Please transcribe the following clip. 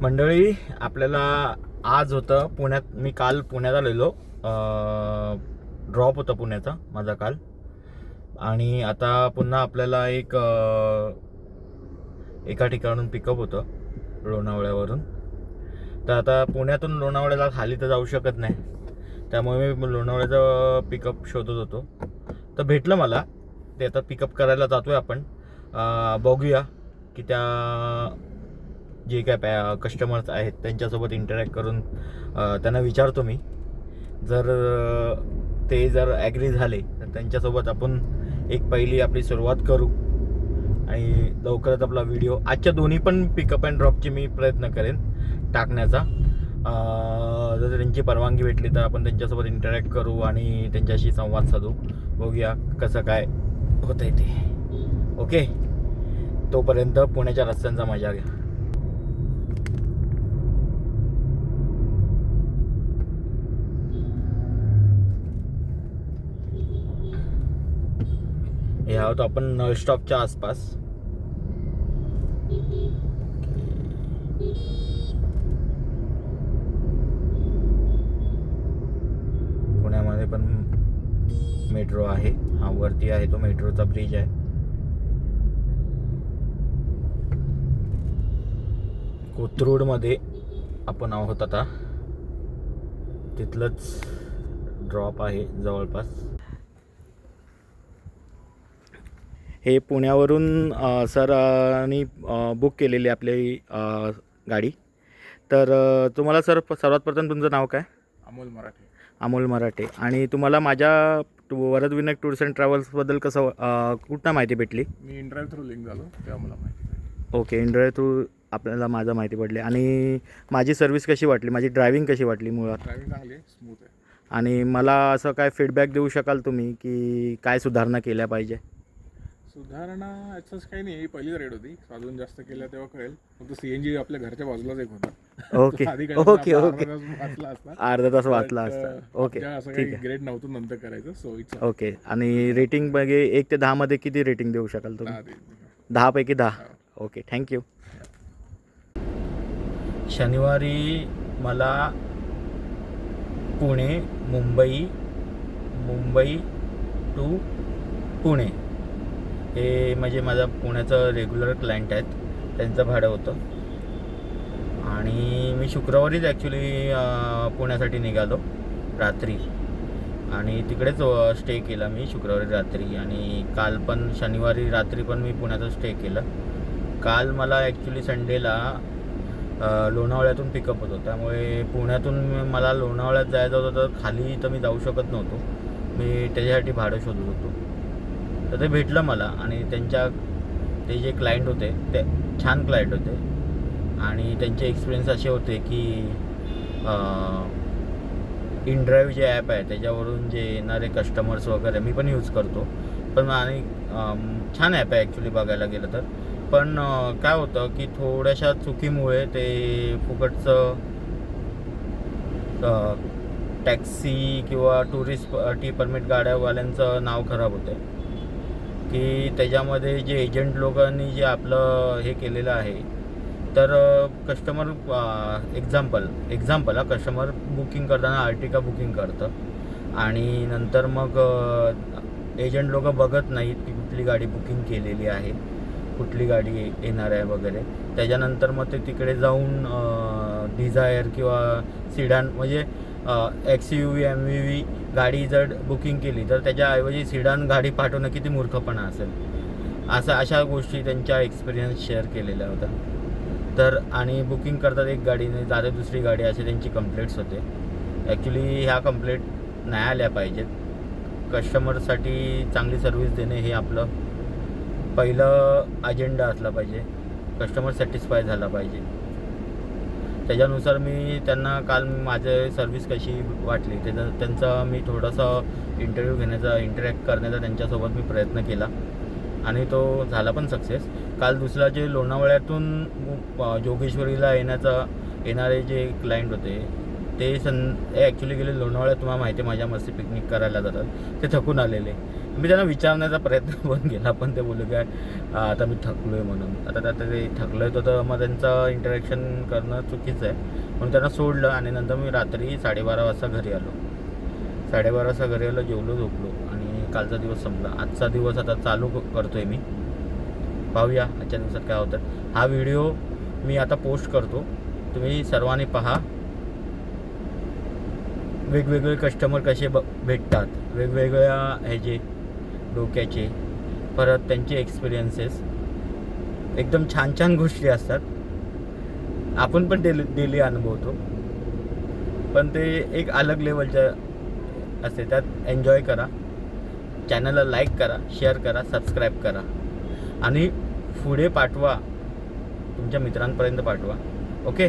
मंडळी, आपल्याला आज होतं पुण्यात. मी काल पुण्यात आलेलो. ड्रॉप होता पुण्याचा माझा काल. आणि आता पुन्हा आपल्याला एका ठिकाणून पिकअप होतं लोणावळ्यावरून. तर आता पुण्यातून लोणावळ्याला खाली तर जाऊ शकत नाही, त्यामुळे मी लोणावळ्याचं पिकअप शोधत होतो. तर भेटलं मला ते. आता पिकअप करायला जातो आहे आपण. बघूया की त्या जे काय कस्टमर्स आहेत त्यांच्यासोबत इंटरॅक्ट करून त्यांना विचारतो मी. जर ॲग्री झाले तर त्यांच्यासोबत आपण पहिली आपली सुरुवात करू आणि लवकरच आपला व्हिडिओ आजच्या दोन्ही पण पिकअप अँड ड्रॉपची मी प्रयत्न करेन टाकण्याचा. जर त्यांची परवानगी भेटली तर आपण त्यांच्यासोबत इंटरॅक्ट करू आणि त्यांच्याशी संवाद साधू. बघूया कसं काय होतं आहे ते. ओके, तोपर्यंत पुण्याच्या रस्त्यांचा मजा घ्या. हे आहोत आपण नळ स्टॉपच्या आसपास. पुण्यामध्ये पण मेट्रो आहे. हा वरती आहे तो मेट्रोचा ब्रिज आहे. कोथरूडमध्ये आपण आहोत आता. तिथलंच ड्रॉप आहे जवळपास. हे पुण्यावरून सरांनी बुक केलेली आपली गाडी. तर तुम्हाला सर सर्वात प्रथम तुमचं नाव काय? अमोल मराठे. अमोल मराठे. आणि तुम्हाला माझ्या वरदविनायक टूर्स अँड ट्रॅव्हल्सबद्दल कुठं माहिती भेटली? मी इंटरव्ह्यू थ्रू लिंक झालो तेव्हा मला माहिती पडली. ओके, इंटरव्ह्यू थ्रू आपल्याला माझा माहिती पडली. आणि माझी सर्व्हिस कशी वाटली, माझी ड्रायव्हिंग कशी वाटली मुळात? ड्रायव्हिंग चांगली आहे, स्मूथ आहे. आणि मला असं काय फीडबॅक देऊ शकाल तुम्ही की काय सुधारणा केल्या पाहिजे? सुधारणा याचंच काही नाही, पहिलीच रेट होती. अजून जास्त केल्या तेव्हा कळेल. फक्त CNG आपल्या घरच्या बाजूलाच एक होता. ओके ओके ओके, वाचला असता, अर्धा तास वाचला असता. ओके, असं ठीक काही आहे. ग्रेड नव्हतं नंतर करायचं. So it's okay. आणि रेटिंग बघे 1 ते 10 मध्ये किती रेटिंग देऊ शकाल तुम्ही? 10 पैकी 10. Okay, thank you. शनिवारी मला पुणे मुंबई टू पुणे हे म्हणजे माझा पुण्याचं रेग्युलर क्लायंट आहेत, त्यांचं भाडं होतं. आणि मी शुक्रवारीच ॲक्च्युली पुण्यासाठी निघालो रात्री आणि तिकडेच स्टे केला मी शुक्रवारी रात्री. आणि काल पण शनिवारी रात्री पण मी पुण्यातच स्टे केलं. काल मला ॲक्च्युली संडेला लोणावळ्यातून पिकअप होतं, त्यामुळे पुण्यातून मला लोणावळ्यात जायचं होतं. तर खाली तर मी जाऊ शकत नव्हतो. मी त्याच्यासाठी भाडं शोधत होतो. तर ते भेटलं मला. आणि ते जे क्लायंट होते ते छान क्लायंट होते. आणि त्यांचे एक्सपिरियन्स असे होते की इनड्राईव्ह जे ॲप आहे त्याच्यावरून जे येणारे कस्टमर्स वगैरे मी पण यूज करतो. पण आणि छान ॲप आहे ॲक्च्युली बघायला गेलं तर. पण काय होतं की थोड्याशा चुकीमुळे ते फुकटचं टॅक्सी किंवा टुरिस्ट टी परमिट गाड्यावाल्यांचं नाव खराब होतं की त्याच्यामध्ये जे एजंट लोकांनी जे आपलं हे केलेलं आहे. तर कस्टमर एक्झाम्पल कस्टमर बुकिंग करताना आर्टिका बुकिंग करतं आणि नंतर मग एजंट लोक बघत नाहीत की कुठली गाडी बुकिंग केलेली आहे, कुठली गाडी येणार आहे वगैरे. त्याच्यानंतर मग ते तिकडे जाऊन डिझायर किंवा सिडान म्हणजे XUV MVV गाडी जर बुकिंग केली तर त्याच्याऐवजी सिडान गाडी पाठवणं किती मूर्खपणा असेल. अशा गोष्टी त्यांच्या एक्सपिरियन्स शेअर केलेल्या होत्या. तर आणि बुकिंग करतात एक गाडीने, जाते दुसरी गाडी, असे त्यांची कंप्लेंट्स होते. ॲक्च्युली ह्या कंप्लेंट नाही आल्या पाहिजेत. कस्टमरसाठी चांगली सर्व्हिस देणे हे आपलं पहिलं अजेंडा असला पाहिजे. कस्टमर सॅटिस्फाय झाला पाहिजे. त्याच्यानुसार मी त्यांना काल माझे सर्व्हिस कशी वाटली त्यांचा मी थोडासा इंटरॅक्ट करण्याचा त्यांच्यासोबत मी प्रयत्न केला आणि तो झाला पण सक्सेस. काल दुसरा जे लोणावळ्यातून जोगेश्वरीला येणारे जे क्लायंट होते ते ॲक्च्युली गेले लोणावळ्यात. तुम्हाला माहिती आहे माझ्या मस्ती पिकनिक करायला जातात. ते थकून आलेले मी त्यांना विचारण्याचा प्रयत्न पण केला, पण ते बोलले काय आता मी थकलो आहे म्हणून. आता ते थकलं आहे तर मग त्यांचं इंटरॅक्शन करणं चुकीचं आहे म्हणून त्यांना सोडलं. आणि नंतर मी रात्री 12:30 वाजता घरी आलो. 12:30 वाजता घरी आलो, जेवलो, झोपलो आणि कालचा दिवस संपला. आजचा दिवस आता चालू करतो आहे मी. पाहूया आजच्या दिवसात काय होतं. हा व्हिडिओ मी आता पोस्ट करतो, तुम्ही सर्वांनी पहा. वेगवेगळे कस्टमर कसे भेटतात, वेगवेगळ्या ह्याचे डोक्याचे, परत त्यांचे एक्सपिरियन्सेस, एकदम छान छान गोष्टी असतात. आपण पण डेली अनुभवतो, पण ते एक अलग लेवलच्या असते. त्यात एन्जॉय करा. चॅनलला लाईक करा, शेअर करा, सबस्क्राईब करा आणि पुढे पाठवा, तुमच्या मित्रांपर्यंत पाठवा. ओके.